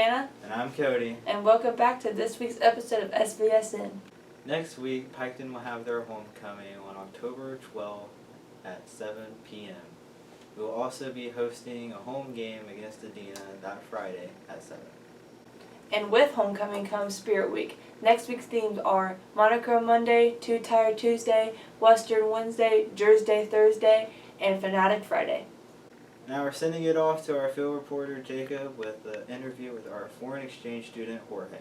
Savannah. And I'm Cody. And welcome back to this week's episode of SVSN. Next week, Piketon will have their homecoming on October 12th at 7 p.m. We will also be hosting a home game against Adena that Friday at 7. And with homecoming comes Spirit Week. Next week's themes are Monochrome Monday, Too Tired Tuesday, Western Wednesday, Jersey Day Thursday, and Fanatic Friday. Now we're sending it off to our field reporter Jacob with the interview with our foreign exchange student Jorge.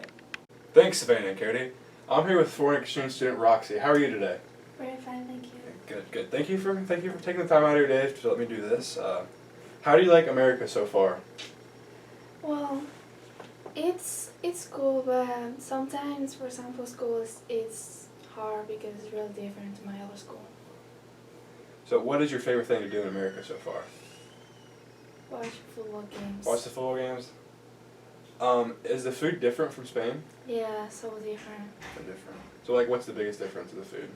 Thanks, Savannah and Cody. I'm here with foreign exchange student Roxy. How are you today? Very fine, thank you. Good. Thank you for taking the time out of your day to let me do this. How do you like America so far? Well, it's cool, but sometimes, for example, school it's hard because it's really different to my other school. So, what is your favorite thing to do in America so far? Watch football games. Watch the football games. Is the food different from Spain? Yeah, so different. So different. So, like, what's the biggest difference in the food?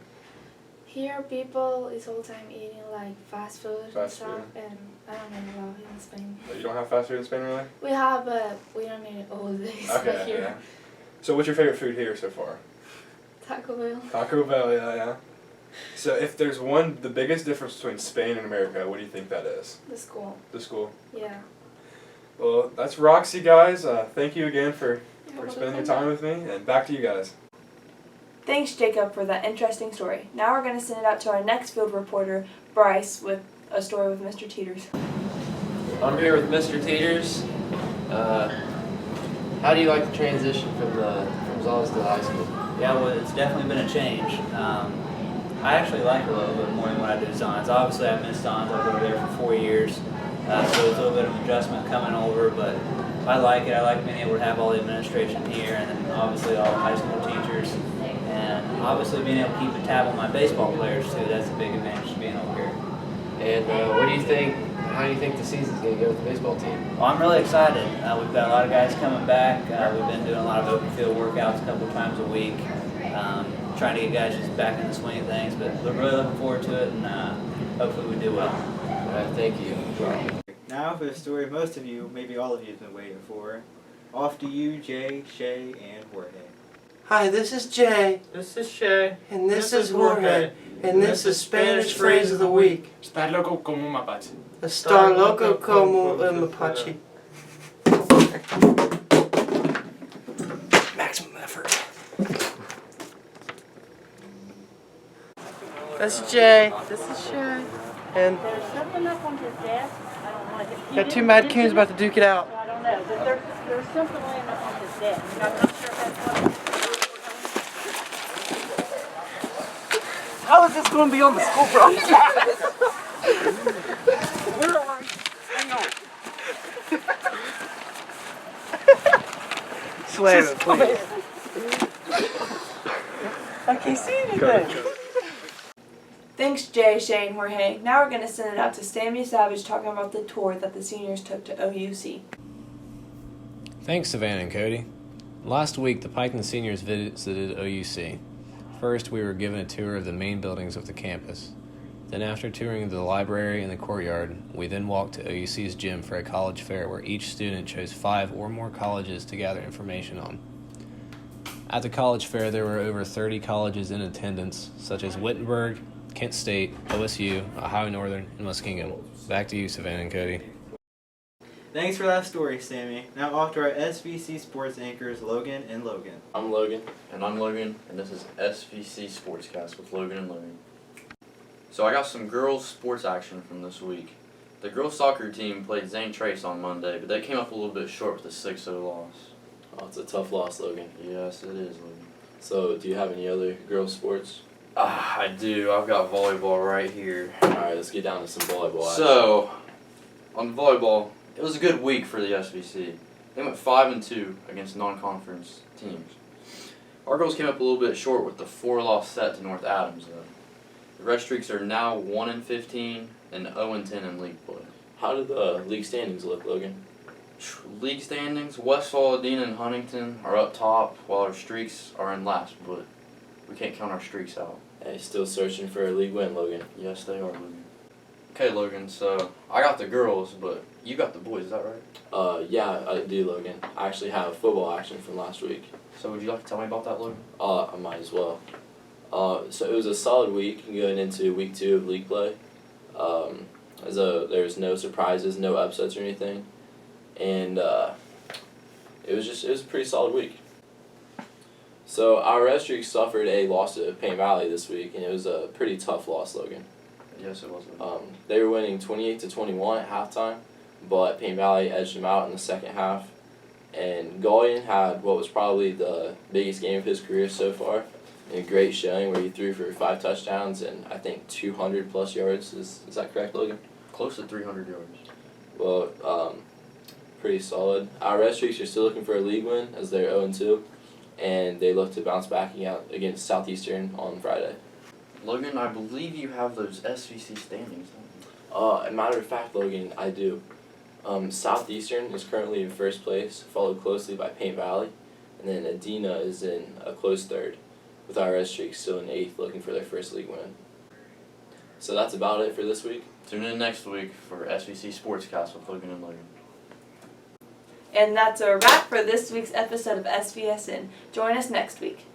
Here, people is all the time eating like fast food and Fast stuff, food. and I don't know about it in Spain. You don't have fast food in Spain, really? We have, but we don't eat it all the days. Okay, here. yeah. So, what's your favorite food here so far? Taco Bell. Taco Bell, yeah. So, if there's the biggest difference between Spain and America, what do you think that is? The school. The school. Yeah. Well, that's Roxy, guys. Thank you again for You're spending your welcome. time with me, and back to you guys. Thanks, Jacob, for that interesting story. Now we're going to send it out to our next field reporter, Bryce, with a story with Mr. Teeters. I'm here with Mr. Teeters. How do you like the transition from Zales to high school? Yeah, well, it's definitely been a change. I actually like it a little bit more than what I do at Zons. Obviously, I missed Zons. I was over there for 4 years, so it's a little bit of an adjustment coming over, but I like it. I like being able to have all the administration here, and then obviously all the high school teachers, and obviously being able to keep a tab on my baseball players, too. That's a big advantage to being over here. And what do you think? How do you think the season's going to go with the baseball team? Well, I'm really excited. We've got a lot of guys coming back. We've been doing a lot of open field workouts a couple times a week, trying to get guys just back in the swing of things. But we're really looking forward to it, and hopefully we do well. All right, thank you. Now for the story most of you, maybe all of you, have been waiting for. Off to you, Jay, Shay, and Jorge. Hi, this is Jay. This is Shay. And this is Jorge. And this is Spanish Phrase of the Week. Estar loco como un mapache. Estar loco como un mapache. Maximum effort. That's Jay. This is Shay. And There's something up on his desk. I don't like it. got two mad coons about to duke it out. I don't know, but there's something laying up on his desk. And I'm not sure if that's what. How is this going to be on the school project? Where are we? Hang on. Slam it, please. I can't see anything. Thanks, Jay, Shay, and Jorge. Now we're going to send it out to Sammy Savage talking about the tour that the seniors took to OUC. Thanks, Savannah and Cody. Last week, the Piketon seniors visited OUC. First, we were given a tour of the main buildings of the campus. Then, after touring the library and the courtyard, we then walked to OUC's gym for a college fair where each student chose 5 or more colleges to gather information on. At the college fair, there were over 30 colleges in attendance, such as Wittenberg, Kent State, OSU, Ohio Northern, and Muskingum. Back to you, Savannah and Cody. Thanks for that story, Sammy. Now off to our SVC Sports anchors, Logan and Logan. I'm Logan. And I'm Logan, and this is SVC Sportscast with Logan and Logan. So I got some girls' sports action from this week. The girls' soccer team played Zane Trace on Monday, but they came up a little bit short with a 6-0 loss. Oh, it's a tough loss, Logan. Yes, it is, Logan. So, do you have any other girls' sports? I do. I've got volleyball right here. Alright, let's get down to some volleyball action. So, on volleyball, it was a good week for the SVC. They went 5-2 against non-conference teams. Our girls came up a little bit short with the 4-loss set to North Adams, though. The Red Streaks are now 1-15 and 0-10 in league play. How did the league standings look, Logan? League standings, Westfall, Adena, and Huntington are up top, while our Streaks are in last, but we can't count our Streaks out. Hey, still searching for a league win, Logan. Yes, they are, Logan. Okay, Logan, so I got the girls, but you got the boys, is that right? Yeah, I do, Logan. I actually have football action from last week. So would you like to tell me about that, Logan? I might as well. So it was a solid week going into week 2 of league play. There's no surprises, no upsets or anything, and it was a pretty solid week. So our Red Streak suffered a loss to Payne Valley this week, and it was a pretty tough loss, Logan. Yes, it was. They were winning 28-21 at halftime, but Payne Valley edged them out in the second half. And Gaulian had what was probably the biggest game of his career so far, and a great showing where he threw for 5 touchdowns and I think 200 plus yards. Is that correct, Logan? Close to 300 yards. Well, pretty solid. Our Red Streaks are still looking for a league win as they're 0-2, and they look to bounce back against Southeastern on Friday. Logan, I believe you have those SVC standings, don't you? A matter of fact, Logan, I do. Southeastern is currently in first place, followed closely by Payne Valley, and then Adena is in a close third, with our Red Streaks still in 8th looking for their first league win. So that's about it for this week. Tune in next week for SVC Sportscast with Logan and Logan. And that's a wrap for this week's episode of SVSN. Join us next week.